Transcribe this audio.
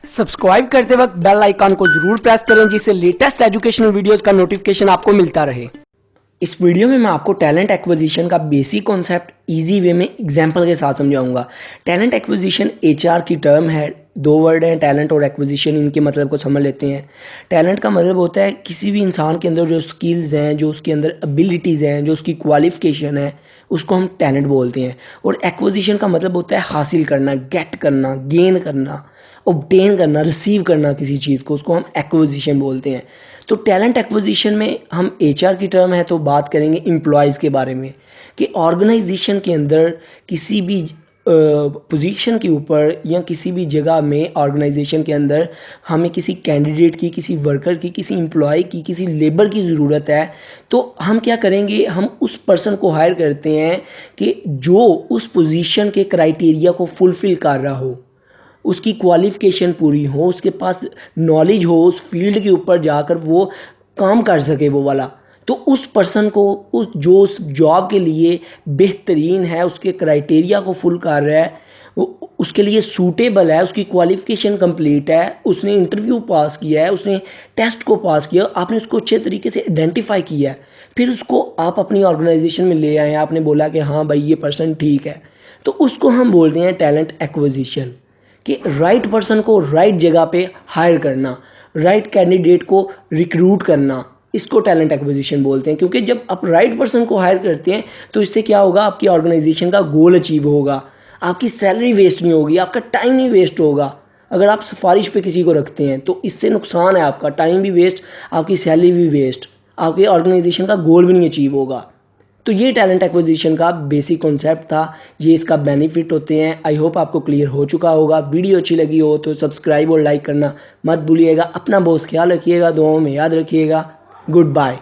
Subscribe करते वक्त bell icon को जरूर प्रेस करें जिससे लेटेस्ट एजुकेशनल वीडियोस का नोटिफिकेशन आपको मिलता रहे। इस वीडियो में मैं आपको टैलेंट एक्विजिशन का बेसिक कॉन्सेप्ट इजी वे में एग्जांपल के साथ समझाऊंगा। टैलेंट एक्विजिशन एचआर की टर्म है, दो वर्ड हैं टैलेंट और एक्विजिशन, इनके मतलब को समझ लेते हैं। टैलेंट का मतलब होता है किसी भी इंसान के अंदर जो स्किल्स हैं, जो उसके अंदर एबिलिटीज़ हैं, जो उसकी क्वालिफिकेशन है, उसको हम टैलेंट बोलते हैं। और एक्विजिशन का मतलब होता है हासिल करना, गेट करना, गेन करना, ऑब्टेन करना, रिसीव करना किसी चीज़ को, उसको हम एक्विजिशन बोलते हैं। तो टैलेंट एक्विजिशन में हम एचआर की टर्म है तो बात करेंगे एम्प्लॉयज़ के बारे में कि ऑर्गेनाइजेशन के अंदर किसी भी पोजीशन के ऊपर या किसी भी जगह में ऑर्गेनाइजेशन के अंदर हमें किसी कैंडिडेट की, किसी वर्कर की, किसी एम्प्लॉय की, किसी लेबर की ज़रूरत है। तो हम क्या करेंगे, हम उस पर्सन को हायर करते हैं कि जो उस पोजीशन के क्राइटेरिया को फुलफ़िल कर रहा हो, उसकी क्वालिफ़िकेशन पूरी हो, उसके पास नॉलेज हो, उस फील्ड के ऊपर जाकर वो काम कर सके वो वाला। तो उस पर्सन को उस जॉब के लिए बेहतरीन है, उसके क्राइटेरिया को फुल कर रहा है, उसके लिए सूटेबल है, उसकी क्वालिफ़िकेशन कंप्लीट है, उसने इंटरव्यू पास किया है, उसने टेस्ट को पास किया, आपने उसको अच्छे तरीके से आइडेंटिफाई किया है, फिर उसको आप अपनी ऑर्गेनाइजेशन में ले आए, आपने बोला कि हाँ भाई ये पर्सन ठीक है, तो उसको हम बोलते हैं टैलेंट एक्विजिशन। कि राइट पर्सन को राइट जगह पे हायर करना, राइट कैंडिडेट को रिक्रूट करना, इसको टैलेंट एक्विजिशन बोलते हैं। क्योंकि जब आप राइट पर्सन को हायर करते हैं तो इससे क्या होगा, आपकी ऑर्गेनाइजेशन का गोल अचीव होगा, आपकी सैलरी वेस्ट नहीं होगी, आपका टाइम नहीं वेस्ट होगा। अगर आप सिफारिश पे किसी को रखते हैं तो इससे नुकसान है, आपका टाइम भी वेस्ट, आपकी सैलरी भी वेस्ट, आपके ऑर्गेनाइजेशन का गोल भी नहीं अचीव होगा। तो ये टैलेंट एक्विजिशन का बेसिक कॉन्सेप्ट था, ये इसका बेनिफिट होते हैं। आई होप आपको क्लियर हो चुका होगा। वीडियो अच्छी लगी हो तो सब्सक्राइब और लाइक करना मत भूलिएगा। अपना बहुत ख्याल रखिएगा, दुआओं में याद रखिएगा। Good bye.